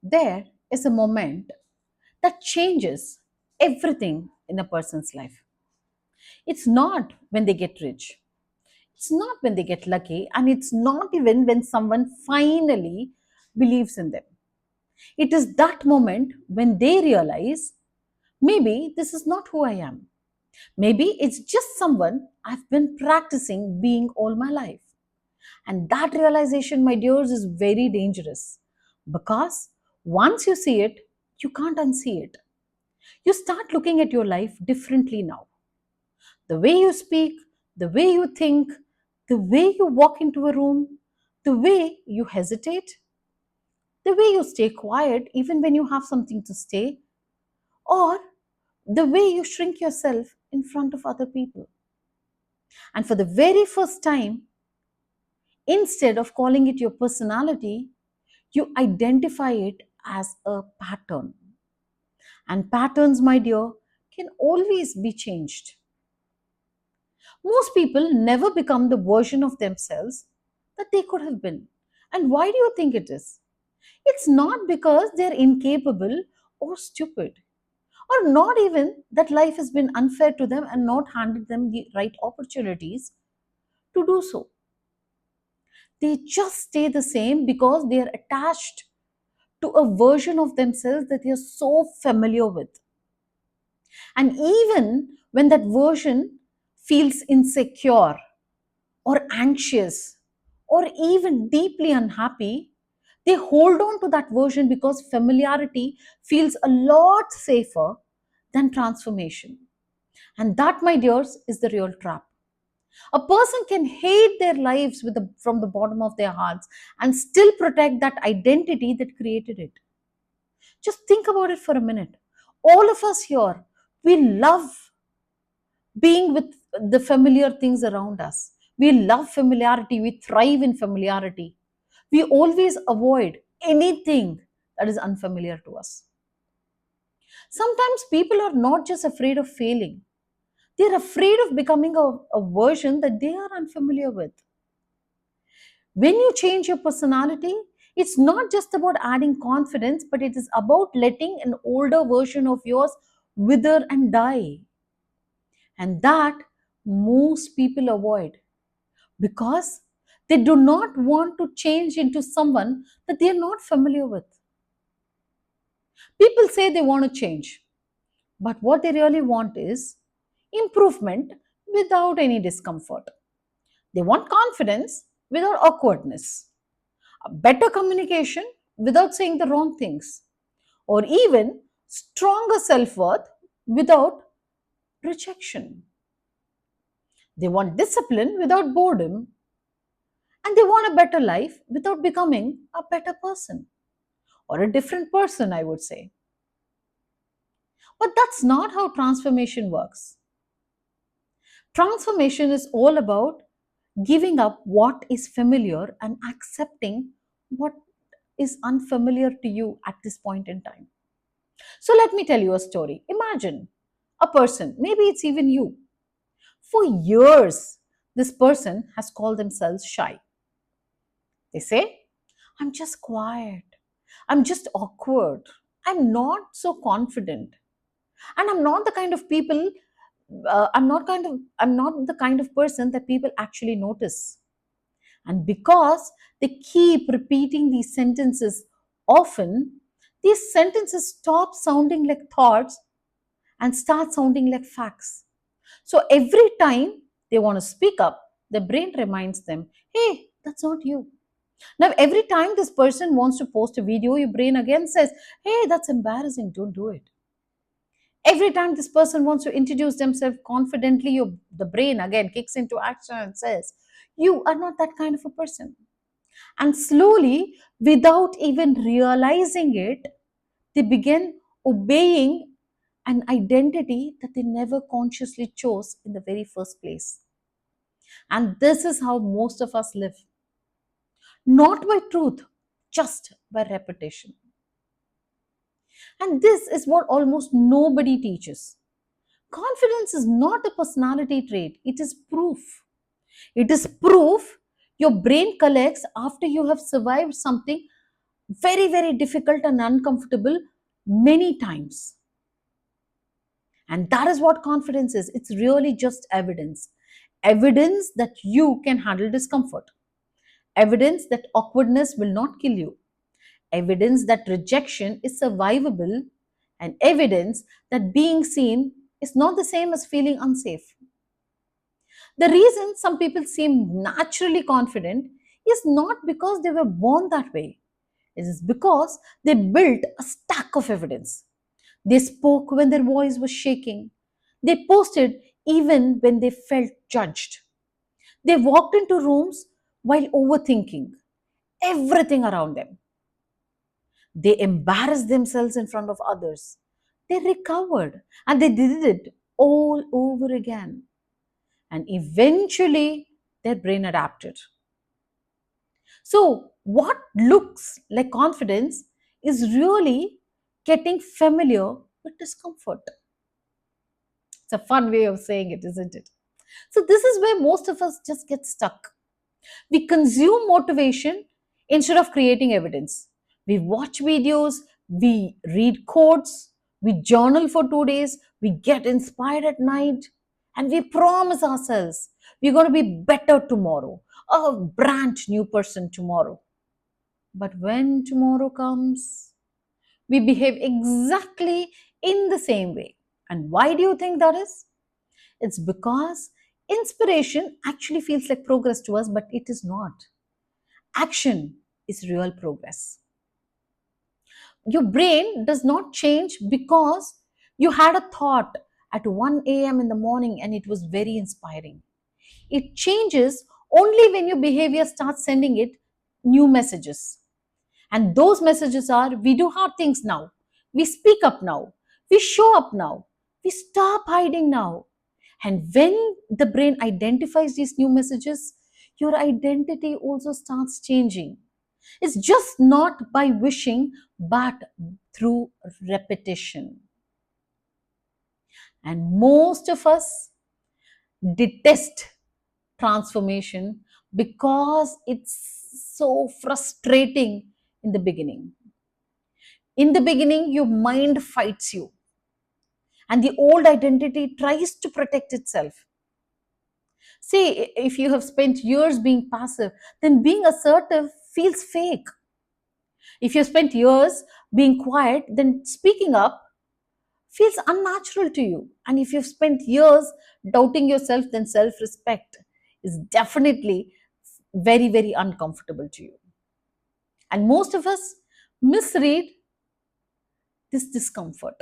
There is a moment that changes everything in a person's life. It's not when they get rich, it's not when they get lucky, and it's not even when someone finally believes in them. It is that moment when they realize maybe this is not who I am. Maybe it's just someone I've been practicing being all my life. And that realization, my dears, is very dangerous because once you see it, you can't unsee it. You start looking at your life differently now. The way you speak, the way you think, the way you walk into a room, the way you hesitate, the way you stay quiet even when you have something to say, or the way you shrink yourself in front of other people. And for the very first time, instead of calling it your personality, you identify it as a pattern. And patterns, my dear, can always be changed. Most people never become the version of themselves that they could have been. And why do you think it is? It's not because they're incapable or stupid, or not even that life has been unfair to them and not handed them the right opportunities to do so. They just stay the same because they are attached to a version of themselves that they are so familiar with. And even when that version feels insecure or anxious or even deeply unhappy, they hold on to that version because familiarity feels a lot safer than transformation. And that, my dears, is the real trap. A person can hate their lives from the bottom of their hearts and still protect that identity that created it. Just think about it for a minute. All of us here, we love being with the familiar things around us. We love familiarity, we thrive in familiarity. We always avoid anything that is unfamiliar to us. Sometimes people are not just afraid of failing, they're afraid of becoming a version that they are unfamiliar with. When you change your personality, it's not just about adding confidence, but it is about letting an older version of yours wither and die. And that most people avoid because they do not want to change into someone that they are not familiar with. People say they want to change, but what they really want is improvement without any discomfort. They want confidence without awkwardness, a better communication without saying the wrong things, or even stronger self worth without rejection. They want discipline without boredom, and they want a better life without becoming a better person or a different person, I would say. But that's not how transformation works. Transformation is all about giving up what is familiar and accepting what is unfamiliar to you at this point in time. So let me tell you a story. Imagine a person, maybe it's even you. For years, this person has called themselves shy. They say, I'm just quiet. I'm just awkward. I'm not so confident. And I'm not the kind of people, I'm not the kind of person that people actually notice. And because they keep repeating these sentences often, these sentences stop sounding like thoughts and start sounding like facts. So every time they want to speak up, the brain reminds them, hey, that's not you. Now, every time this person wants to post a video, your brain again says, hey, that's embarrassing, don't do it. Every time this person wants to introduce themselves confidently, the brain again kicks into action and says, you are not that kind of a person. And slowly, without even realizing it, they begin obeying an identity that they never consciously chose in the very first place. And this is how most of us live. Not by truth, just by repetition. And this is what almost nobody teaches. Confidence is not a personality trait, it is proof. It is proof your brain collects after you have survived something very, very difficult and uncomfortable many times. And that is what confidence is. It's really just evidence. Evidence that you can handle discomfort. Evidence that awkwardness will not kill you. Evidence that rejection is survivable. And evidence that being seen is not the same as feeling unsafe. The reason some people seem naturally confident is not because they were born that way. It is because they built a stack of evidence. They spoke when their voice was shaking. They posted even when they felt judged. They walked into rooms while overthinking everything around them. They embarrassed themselves in front of others. They recovered and they did it all over again. And eventually, their brain adapted. So, what looks like confidence is really getting familiar with discomfort. It's a fun way of saying it, isn't it? So, this is where most of us just get stuck. We consume motivation instead of creating evidence. We watch videos, we read quotes, we journal for 2 days, we get inspired at night, and we promise ourselves we're going to be better tomorrow, a brand new person tomorrow. But when tomorrow comes, we behave exactly in the same way. And why do you think that is? It's because inspiration actually feels like progress to us, but it is not. Action is real progress. Your brain does not change because you had a thought at 1 a.m. in the morning and it was very inspiring. It changes only when your behavior starts sending it new messages. And those messages are we do hard things now, we speak up now, we show up now, we stop hiding now. And when the brain identifies these new messages, your identity also starts changing. It's just not by wishing, but through repetition. And most of us detest transformation because it's so frustrating in the beginning. In the beginning, your mind fights you, and the old identity tries to protect itself. See, if you have spent years being passive, then being assertive feels fake. If you spent years being quiet, then speaking up feels unnatural to you. And if you've spent years doubting yourself, then self respect is definitely very, very uncomfortable to you. And most of us misread this discomfort.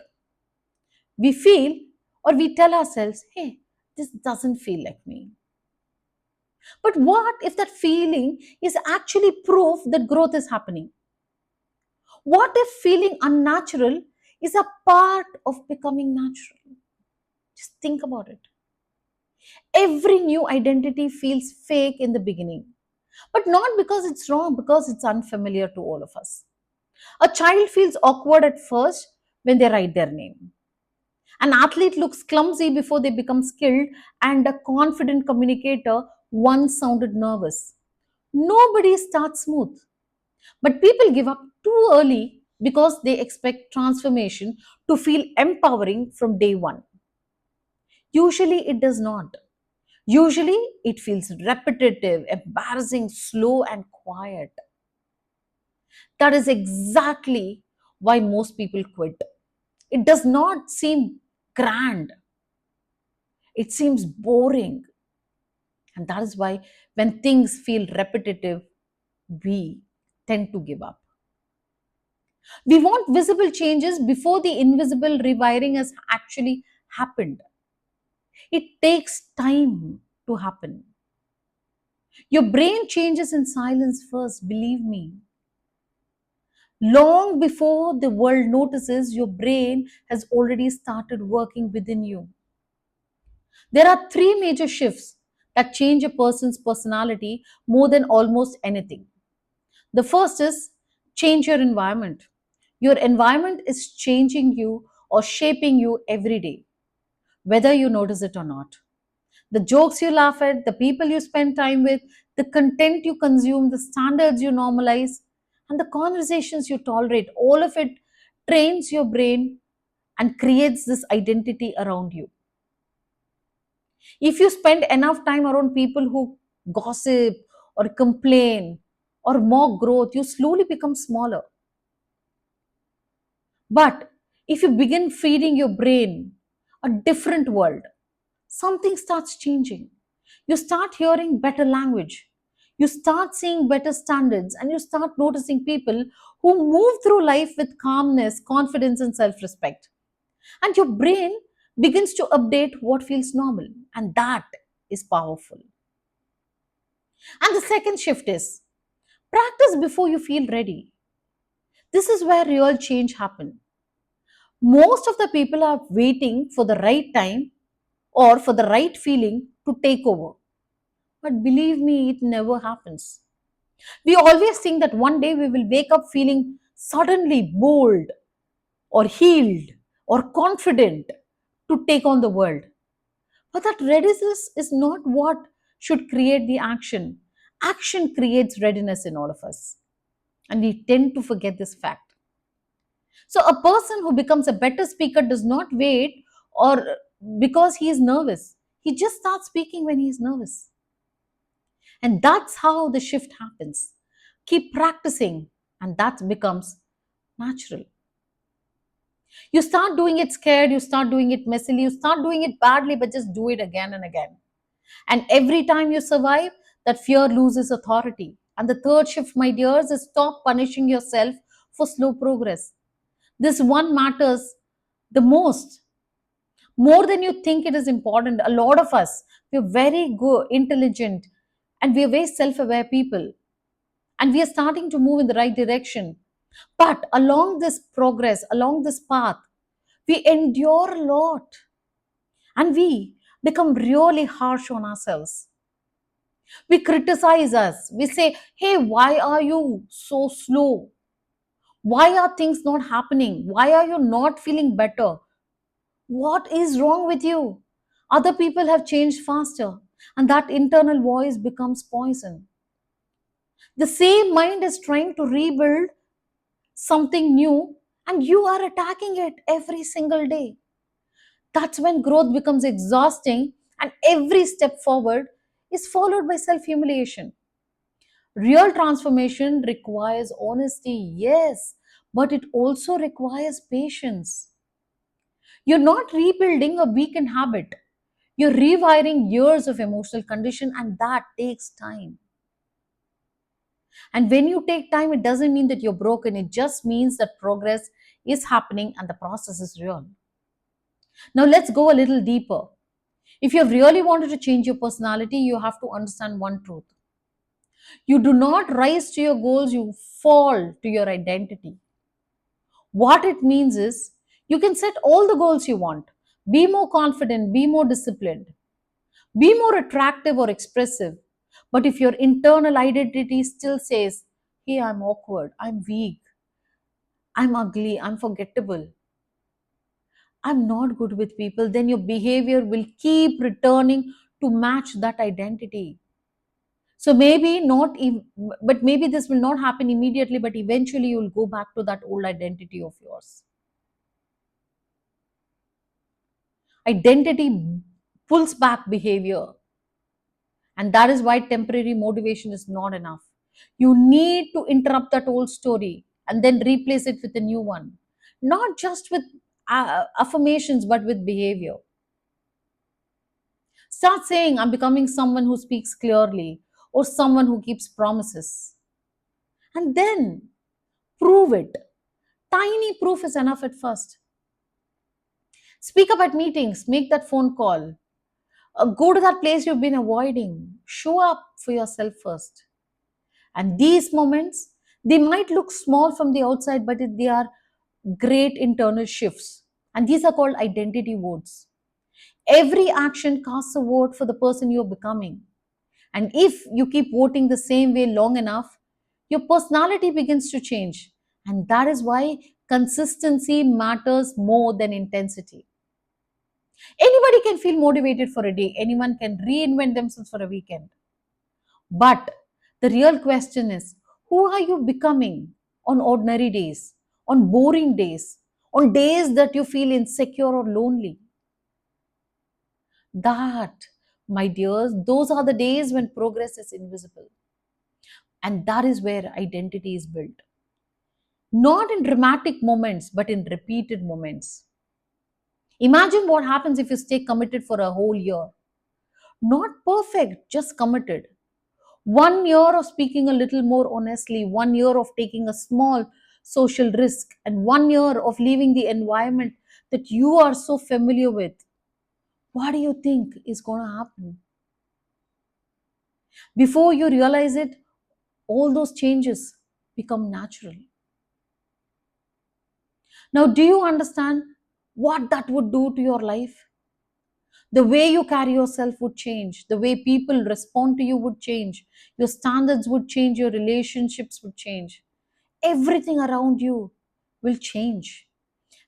We feel or we tell ourselves, hey, this doesn't feel like me. But what if that feeling is actually proof that growth is happening? What if feeling unnatural is a part of becoming natural? Just think about it. Every new identity feels fake in the beginning, but not because it's wrong, because it's unfamiliar to all of us. A child feels awkward at first when they write their name. An athlete looks clumsy before they become skilled, and a confident communicator once sounded nervous. Nobody starts smooth, but people give up too early because they expect transformation to feel empowering from day one. Usually, it does not. Usually, it feels repetitive, embarrassing, slow, and quiet. That is exactly why most people quit. It does not seem grand, it seems boring. And that is why, when things feel repetitive, we tend to give up. We want visible changes before the invisible rewiring has actually happened. It takes time to happen. Your brain changes in silence first, believe me. Long before the world notices, your brain has already started working within you. There are three major shifts that change a person's personality more than almost anything. The first is change your environment. Your environment is changing you or shaping you every day, whether you notice it or not. The jokes you laugh at, the people you spend time with, the content you consume, the standards you normalize, and the conversations you tolerate, all of it trains your brain and creates this identity around you. If you spend enough time around people who gossip or complain or mock growth, you slowly become smaller. But if you begin feeding your brain a different world, something starts changing. You start hearing better language. You start seeing better standards, and you start noticing people who move through life with calmness, confidence, and self respect. And your brain begins to update what feels normal, and that is powerful. And the second shift is practice before you feel ready. This is where real change happens. Most of the people are waiting for the right time or for the right feeling to take over. But believe me, it never happens. We always think that one day we will wake up feeling suddenly bold or healed or confident to take on the world. But that readiness is not what should create the action. Action creates readiness in all of us. And we tend to forget this fact. So, a person who becomes a better speaker does not wait or because he is nervous. He just starts speaking when he is nervous. And that's how the shift happens. Keep practicing, and that becomes natural. You start doing it scared, you start doing it messily, you start doing it badly, but just do it again and again. And every time you survive, that fear loses authority. And the third shift, my dears, is stop punishing yourself for slow progress. This one matters the most, more than you think it is important. A lot of us, we're very good, intelligent, and we're very self aware people. And we are starting to move in the right direction. But along this progress, along this path, we endure a lot and we become really harsh on ourselves. We criticize us. We say, hey, why are you so slow? Why are things not happening? Why are you not feeling better? What is wrong with you? Other people have changed faster, and that internal voice becomes poison. The same mind is trying to rebuild something new, and you are attacking it every single day. That's when growth becomes exhausting, and every step forward is followed by self humiliation. Real transformation requires honesty, yes, but it also requires patience. You're not rebuilding a weakened habit, you're rewiring years of emotional condition, and that takes time. And when you take time, it doesn't mean that you're broken, it just means that progress is happening and the process is real. Now, let's go a little deeper. If you have really wanted to change your personality, you have to understand one truth. You do not rise to your goals, you fall to your identity. What it means is you can set all the goals you want. Be more confident, be more disciplined, be more attractive or expressive. But if your internal identity still says, hey, I'm awkward, I'm weak, I'm ugly, I'm forgettable, I'm not good with people, then your behavior will keep returning to match that identity. So maybe not, but maybe this will not happen immediately, but eventually you will go back to that old identity of yours. Identity pulls back behavior, and that is why temporary motivation is not enough. You need to interrupt that old story and then replace it with a new one, not just with affirmations, but with behavior. Start saying, I'm becoming someone who speaks clearly or someone who keeps promises. And then prove it. Tiny proof is enough at first. Speak up at meetings, make that phone call, go to that place you've been avoiding. Show up for yourself first. And these moments, they might look small from the outside, but they are great internal shifts. And these are called identity votes. Every action casts a vote for the person you're becoming. And if you keep voting the same way long enough, your personality begins to change. And that is why consistency matters more than intensity. Anybody can feel motivated for a day, anyone can reinvent themselves for a weekend. But the real question is, who are you becoming? on ordinary days, on boring days, on days that you feel insecure or lonely. That, my dears, those are the days when progress is invisible. And that is where identity is built. Not in dramatic moments, but in repeated moments. Imagine what happens if you stay committed for a whole year. Not perfect, just committed. 1 year of speaking a little more honestly, 1 year of taking a small social risk, and 1 year of leaving the environment that you are so familiar with. What do you think is going to happen? Before you realize it, all those changes become natural. Now, do you understand what that would do to your life? The way you carry yourself would change, the way people respond to you would change, your standards would change, your relationships would change, everything around you will change.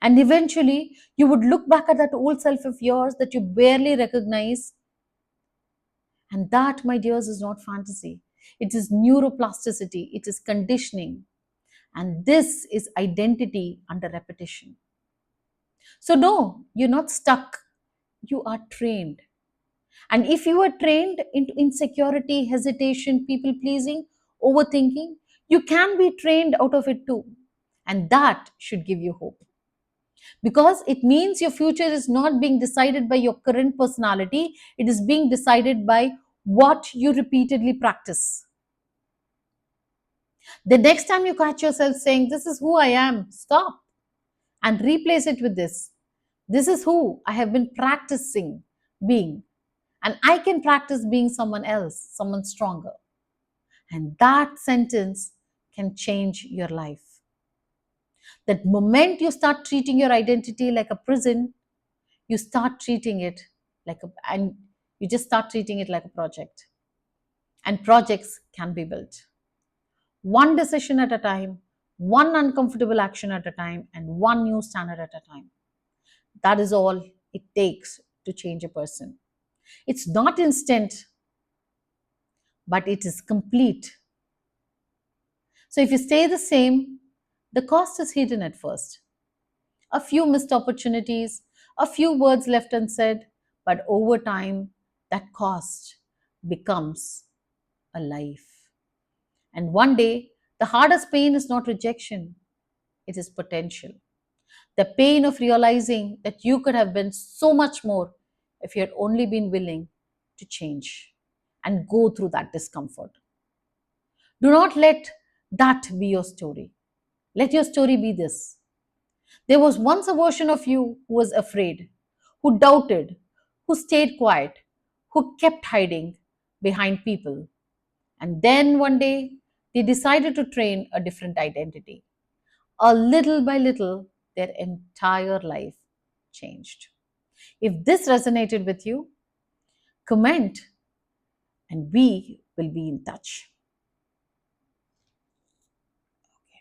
And eventually, you would look back at that old self of yours that you barely recognize. And that, my dears, is not fantasy. It is neuroplasticity, it is conditioning. And this is identity under repetition. So, no, you're not stuck, you are trained. And if you are trained into insecurity, hesitation, people pleasing, overthinking, you can be trained out of it too. And that should give you hope. Because it means your future is not being decided by your current personality, it is being decided by what you repeatedly practice. The next time you catch yourself saying, "This is who I am," stop and replace it with this. "This is who I have been practicing being. And I can practice being someone else, someone stronger." And that sentence can change your life. That moment you start treating your identity like a prison, you start treating it and you just start treating it like a project. And projects can be built. One decision at a time, one uncomfortable action at a time, and one new standard at a time. That is all it takes to change a person. It's not instant, but it is complete. So if you stay the same, the cost is hidden at first. A few missed opportunities, a few words left unsaid, but over time, that cost becomes a life. And one day, the hardest pain is not rejection, it is potential. The pain of realizing that you could have been so much more if you had only been willing to change and go through that discomfort. Do not let that be your story. Let your story be this: there was once a version of you who was afraid, who doubted, who stayed quiet, who kept hiding behind people. And then one day, they decided to train a different identity. A little by little, their entire life changed. If this resonated with you, comment and we will be in touch.